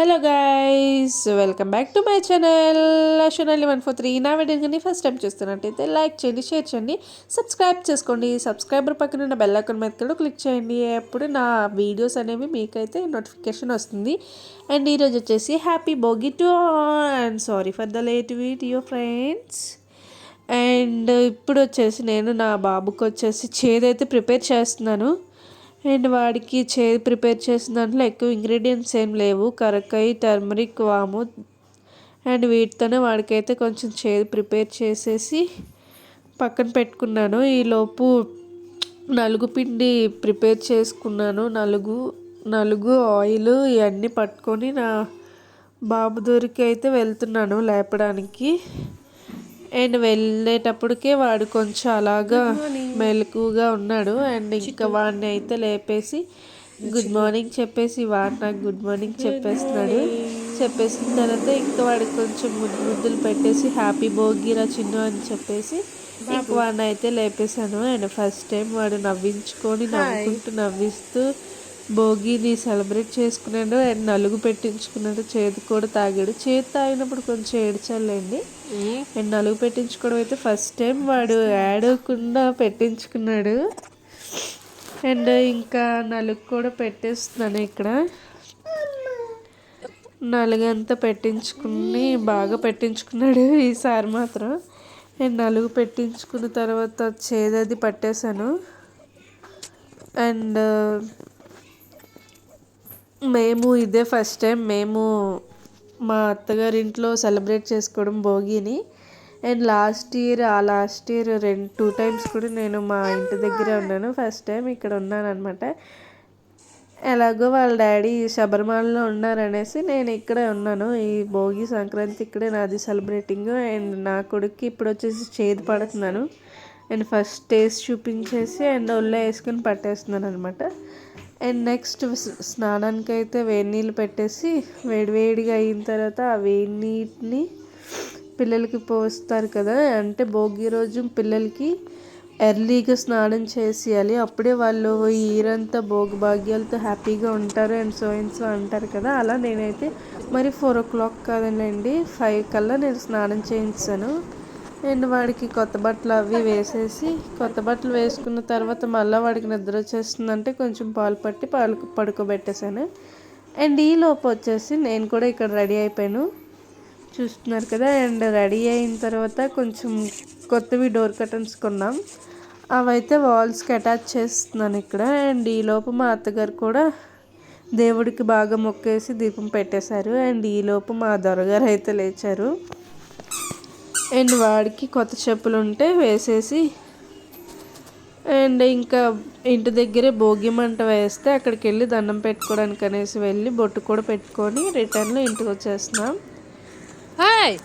Hello guys, welcome back to my channel అశ్వనాలి 143. నా video కానీ ఫస్ట్ టైం చూస్తున్నట్టయితే లైక్ చేయండి, షేర్ చేయండి, సబ్స్క్రైబ్ చేసుకోండి. సబ్స్క్రైబర్ పక్కన ఉన్న బెల్ ఐకాన్ మీద కూడా క్లిక్ చేయండి. అప్పుడు నా వీడియోస్ అనేవి మీకైతే నోటిఫికేషన్ వస్తుంది. అండ్ ఈరోజు వచ్చేసి happy Bhogi to and sorry for the late video friends. And ఇప్పుడు వచ్చేసి నేను నా బాబుకి వచ్చేసి చేదైతే ప్రిపేర్ చేస్తున్నాను. అండ్ వాడికి ప్రిపేర్ చేసిన దాంట్లో ఎక్కువ ఇంగ్రీడియంట్స్ ఏం లేవు, కరకాయ, టర్మరిక్, వాము. అండ్ వీటితోనే వాడికైతే కొంచెం ప్రిపేర్ చేసేసి పక్కన పెట్టుకున్నాను. ఈలోపు నలుగు పిండి ప్రిపేర్ చేసుకున్నాను. నలుగు ఆయిల్ ఇవన్నీ పట్టుకొని నా బాబు దూరికి అయితే వెళ్తున్నాను లేపడానికి. అండ్ వెళ్ళేటప్పటికే వాడు కొంచెం అలాగా మెలకుగా ఉన్నాడు. అండ్ ఇంకా వాడిని అయితే లేపేసి గుడ్ మార్నింగ్ చెప్పేసి వాడు నాకు గుడ్ మార్నింగ్ చెప్పేస్తున్నాడు. చెప్పేసిన తర్వాత ఇంకా వాడికి కొంచెం ముద్దులు పెట్టేసి హ్యాపీ భోగిరా చిన్ను అని చెప్పేసి ఇంక వాడిని అయితే లేపేశాను. అండ్ ఫస్ట్ టైం వాడు నవ్విస్తూ భోగిని సెలబ్రేట్ చేసుకున్నాడు. అండ్ నలుగు పెట్టించుకున్నాడు, చేతి కూడా తాగాడు. చేతి తాగినప్పుడు కొంచెం ఏడ్చాలండి. అండ్ నలుగు పెట్టించుకోవడం అయితే ఫస్ట్ టైం వాడు ఏడవకుండా పెట్టించుకున్నాడు. అండ్ ఇంకా నలుగు కూడా పెట్టేస్తున్నాను. ఇక్కడ నలుగంతా పెట్టించుకుని బాగా పెట్టించుకున్నాడు ఈసారి మాత్రం. అండ్ నలుగు పెట్టించుకున్న తర్వాత చేదది పట్టేశాను. అండ్ మేము ఇదే ఫస్ట్ టైం మేము మా అత్తగారింట్లో సెలబ్రేట్ చేసుకోవడం భోగిని. అండ్ లాస్ట్ ఇయర్ 2 టైమ్స్ కూడా నేను మా ఇంటి దగ్గరే ఉన్నాను. ఫస్ట్ టైం ఇక్కడ ఉన్నాను అనమాట. ఎలాగో వాళ్ళ డాడీ శబరిమలలో ఉన్నారనేసి నేను ఇక్కడే ఉన్నాను. ఈ భోగి సంక్రాంతి ఇక్కడే నాది సెలబ్రేటింగ్. అండ్ నా కొడుక్కి ఇప్పుడు వచ్చేసి చేదు పడుతున్నాను. అండ్ ఫస్ట్ టేస్ట్ చూపించేసి అండ్ ఒళ్ళో వేసుకొని పట్టేస్తున్నాను అనమాట. అండ్ నెక్స్ట్ స్నానానికి అయితే వేడి నీళ్ళు పెట్టేసి వేడివేడిగా అయిన తర్వాత ఆ వేడి నీటిని పిల్లలకి పోస్తారు కదా. అంటే భోగి రోజు పిల్లలకి ఎర్లీగా స్నానం చేసేయాలి, అప్పుడే వాళ్ళు ఈ ఇయరంతా భోగి భాగ్యాలతో హ్యాపీగా ఉంటారు అండ్ సో అంటారు కదా. అలా నేనైతే మరి 4 o'clock కాదండి 5 కల్లా నేను స్నానం చేయించాను. అండ్ వాడికి కొత్త బట్టలు అవి వేసేసి కొత్త బట్టలు వేసుకున్న తర్వాత మళ్ళీ వాడికి నిద్ర వచ్చేస్తుందంటే కొంచెం పాలు పట్టి పడుకోబెట్టేశాను. అండ్ ఈ లోపు వచ్చేసి నేను కూడా ఇక్కడ రెడీ అయిపోయాను, చూస్తున్నారు కదా. అండ్ రెడీ అయిన తర్వాత కొంచెం కొత్తవి డోర్ కర్టన్స్ కొన్నాం, అవైతే వాల్స్కి అటాచ్ చేస్తున్నాను ఇక్కడ. అండ్ ఈ లోపు మా అత్తగారు కూడా దేవుడికి బాగా మొక్కేసి దీపం పెట్టేశారు. అండ్ ఈ లోపు మా దొరగారు అయితే లేచారు. అండ్ వాడికి కొత్త చెప్పులు ఉంటే వేసేసి అండ్ ఇంకా ఇంటి దగ్గరే భోగి మంట వేస్తే అక్కడికి వెళ్ళి దండం పెట్టుకోవడానికి అనేసి వెళ్ళి బొట్టు కూడా పెట్టుకొని రిటర్న్లో ఇంటికి వచ్చేస్తున్నాం. హాయ్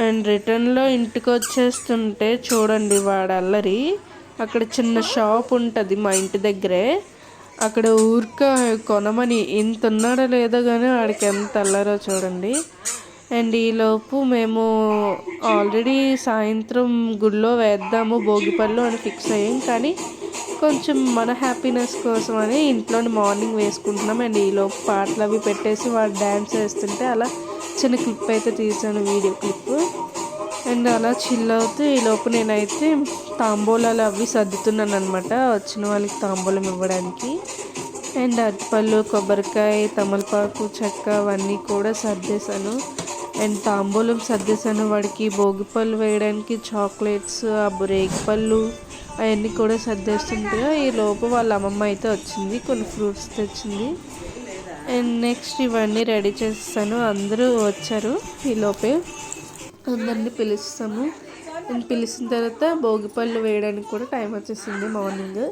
అండ్ రిటర్న్లో ఇంటికి వచ్చేస్తుంటే చూడండి వాడు అల్లరి. అక్కడ చిన్న షాప్ ఉంటుంది మా ఇంటి దగ్గరే, అక్కడ ఊరిక కొనమని ఇంత ఉన్నాడో లేదో కానీ వాడికి ఎంత అల్లరో చూడండి. అండ్ ఈలోపు మేము ఆల్రెడీ సాయంత్రం గుడిలో వేద్దాము భోగిపళ్ళు అని ఫిక్స్ అయ్యాం, కానీ కొంచెం మన హ్యాపీనెస్ కోసం అని ఇంట్లోని మార్నింగ్ వేసుకుంటున్నాం. అండ్ ఈలోపు పాటలు అవి పెట్టేసి వాడు డ్యాన్స్ వేస్తుంటే అలా చిన్న క్లిప్ అయితే తీసాను, వీడియో క్లిప్. అండ్ అలా చిల్ అవుతూ ఈలోపు నేనైతే తాంబూలాలు అవి సర్దుతున్నాను అనమాట, వచ్చిన వాళ్ళకి తాంబూలం ఇవ్వడానికి. అండ్ అరటిపళ్ళు, కొబ్బరికాయ, తమలపాకు, చెక్క అవన్నీ కూడా సర్దేశాను. అండ్ తాంబూలం సర్దేశాను. వాడికి భోగిపళ్ళు వేయడానికి చాక్లెట్స్, రేగిపళ్ళు అవన్నీ కూడా సర్దేస్తుంటే ఈ లోపు వాళ్ళ అమ్మమ్మ అయితే వచ్చింది, కొన్ని ఫ్రూట్స్ తెచ్చింది. అండ్ నెక్స్ట్ ఇవన్నీ రెడీ చేస్తాను. అందరూ వచ్చారు, ఈ లోపే అందరినీ పిలుస్తాము. అండ్ పిలిచిన తర్వాత భోగిపళ్ళు వేయడానికి కూడా టైం వచ్చేసింది మార్నింగ్.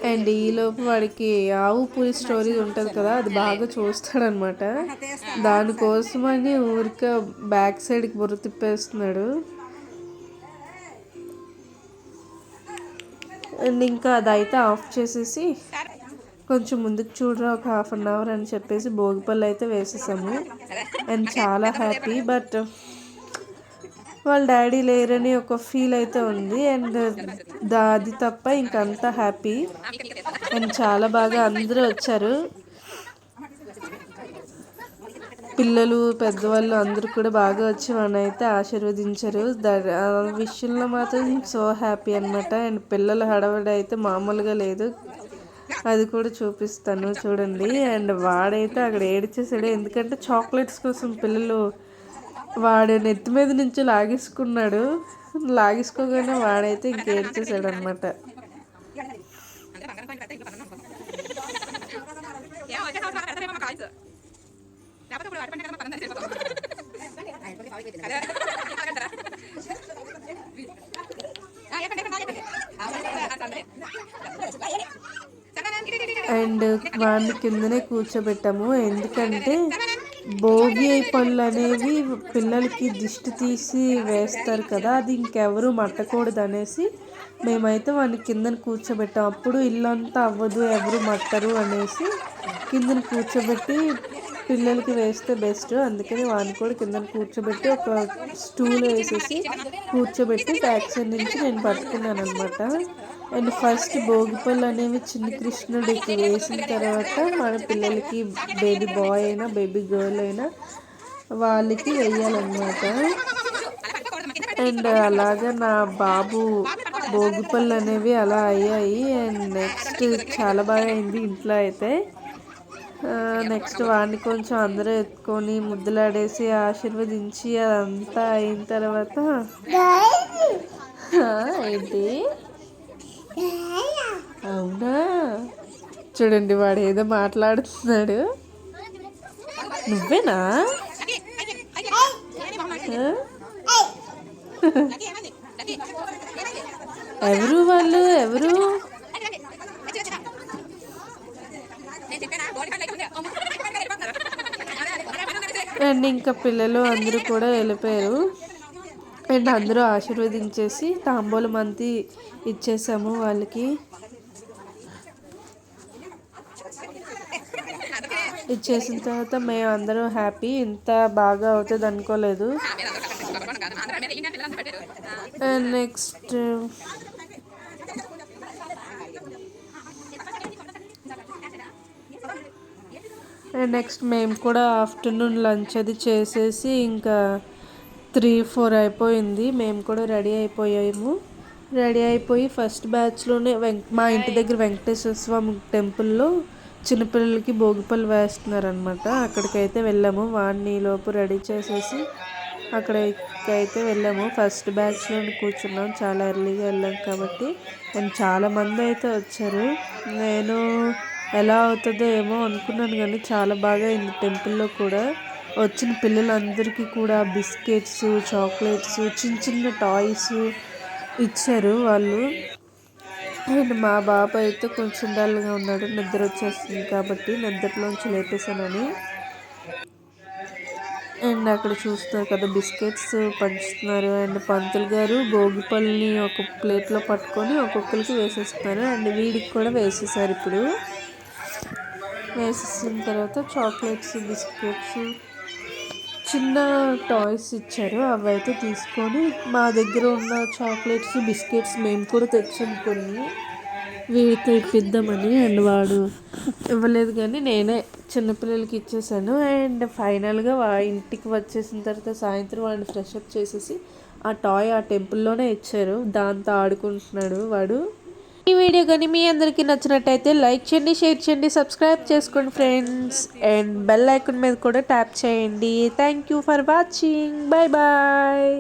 అండ్ ఈలోపు వాడికి ఆవు పూరి స్టోరీ ఉంటుంది కదా, అది బాగా చూస్తాడనమాట. దానికోసమని ఊరిక బ్యాక్ సైడ్కి బుర్ర తిప్పేస్తున్నాడు. అండ్ ఇంకా అదైతే ఆఫ్ చేసేసి కొంచెం ముందుకు చూడరా ఒక 1/2 hour అని చెప్పేసి భోగిపళ్ళు అయితే వేసేసాము. అండ్ చాలా హ్యాపీ. బట్ వాళ్ళ డాడీ లేరని ఒక ఫీల్ అయితే ఉంది. అండ్ అది తప్ప ఇంకంతా హ్యాపీ. అండ్ చాలా బాగా అందరూ వచ్చారు, పిల్లలు పెద్దవాళ్ళు అందరూ కూడా బాగా వచ్చి అయితే ఆశీర్వదించారు. ఆ విషయంలో మాత్రం సో హ్యాపీ అనమాట. అండ్ పిల్లల హడావిడి అయితే మామూలుగా లేదు, అది కూడా చూపిస్తాను చూడండి. అండ్ వాడైతే అక్కడ ఏడ్చేసాడు, ఎందుకంటే చాక్లెట్స్ కోసం పిల్లలు వాడు నెత్తి మీద నుంచి లాగేసుకున్నాడు. లాగేసుకోగానే వాడైతే ఇంక ఏడ్చేసాడు అనమాట. అండ్ వాడిని కిందనే కూర్చోబెట్టాము, ఎందుకంటే భోగి పళ్ళు అనేవి పిల్లలకి దిష్టి తీసి వేస్తారు కదా, అది ఇంకెవరు మట్టకూడదు అనేసి మేమైతే వాడిని కిందన కూర్చోబెట్టాం. అప్పుడు ఇల్లంతా అవ్వదు, ఎవరు మట్టరు అనేసి కిందన కూర్చోబెట్టి పిల్లలకి వేస్తే బెస్ట్. అందుకని వాడిని కూడా కింద కూర్చోబెట్టి ఒక స్టూల్ వేసేసి కూర్చోబెట్టి బ్యాక్ సైడ్ నుంచి నేను పట్టుకున్నాను అనమాట. అండ్ ఫస్ట్ భోగిపళ్ళు అనేవి చిన్న కృష్ణుడికి వేసిన తర్వాత మన పిల్లలకి బేబీ బాయ్ అయినా బేబీ గర్ల్ అయినా వాళ్ళకి వేయాలన్నమాట. అండ్ అలాగా నా బాబు భోగిపళ్ళు అనేవి అలా అయ్యాయి. అండ్ నెక్స్ట్ చాలా బాగా అయింది ఇంట్లో అయితే. నెక్స్ట్ వాడిని కొంచెం అందరూ ఎత్తుకొని ముద్దులాడేసి ఆశీర్వదించి అదంతా అయిన తర్వాత ఏంటి అవునా చూడండి, వాడు ఏదో మాట్లాడుతున్నాడు. నువ్వేనా? ఎవరు వాళ్ళు? ఎవరు? అండ్ ఇంకా పిల్లలు అందరూ కూడా వెళ్ళిపోయారు. అండ్ అందరూ ఆశీర్వదించేసి తాంబూలం అంతా ఇచ్చేసాము వాళ్ళకి. ఇచ్చేసిన తర్వాత మేము అందరూ హ్యాపీ. ఇంత బాగా అవుతుంది అనుకోలేదు. అండ్ నెక్స్ట్ మేము కూడా ఆఫ్టర్నూన్ లంచ్ అది చేసేసి ఇంకా 3-4 అయిపోయింది. మేము కూడా రెడీ అయిపోయాము. రెడీ అయిపోయి ఫస్ట్ బ్యాచ్లోనే మా ఇంటి దగ్గర వెంకటేశ్వర స్వామి టెంపుల్లో చిన్నపిల్లలకి భోగిపళ్ళు వేస్తున్నారనమాట. అక్కడికైతే వెళ్ళాము. వాడిని లోపు రెడీ చేసేసి అక్కడికైతే వెళ్ళాము. ఫస్ట్ బ్యాచ్లో కూర్చున్నాం, చాలా ఎర్లీగా వెళ్ళాం కాబట్టి. అండ్ చాలామంది అయితే వచ్చారు. నేను ఎలా అవుతుందో ఏమో అనుకున్నాను, కానీ చాలా బాగా అయింది. టెంపుల్లో కూడా వచ్చిన పిల్లలందరికీ కూడా బిస్కెట్స్, చాక్లెట్స్, చిన్న చిన్న టాయ్స్ ఇచ్చారు వాళ్ళు. అండ్ మా బాబు అయితే కొంచెం డల్గా ఉన్నాడు, నిద్ర వచ్చేస్తుంది కాబట్టి నిద్రలోంచి లేపేశానని. అండ్ అక్కడ చూస్తున్నారు కదా బిస్కెట్స్ పంచుతున్నారు. అండ్ పంతులు గారు భోగిపళ్ళని ఒక ప్లేట్లో పట్టుకొని ఒక్కొక్కరికి వేసేస్తున్నారు. అండ్ వీడికి కూడా వేసేసారు. ఇప్పుడు వేసేసిన తర్వాత చాక్లెట్స్, బిస్కెట్స్, చిన్న టాయ్స్ ఇచ్చారు. అవి అయితే తీసుకొని మా దగ్గర ఉన్న చాక్లెట్స్, బిస్కెట్స్ మేము కూడా తెచ్చాము కొన్ని వీడితో ఇప్పిద్దామని. అండ్ వాడు ఇవ్వలేదు, కానీ నేనే చిన్నపిల్లలకి ఇచ్చేసాను. అండ్ ఫైనల్గా ఇంటికి వచ్చేసిన తర్వాత సాయంత్రం వాడిని ఫ్రెష్ అప్ చేసేసి ఆ టాయ్ ఆ టెంపుల్లోనే ఇచ్చారు. దాంతో ఆడుకుంటున్నాడు వాడు. ఈ వీడియో కానీ మీ అందరికీ నచ్చినట్టయితే లైక్ చేయండి, షేర్ చేయండి, సబ్స్క్రైబ్ చేసుకోండి ఫ్రెండ్స్. అండ్ బెల్ ఐకాన్ మీద కూడా ట్యాప్ చేయండి. Thank you for watching. Bye bye.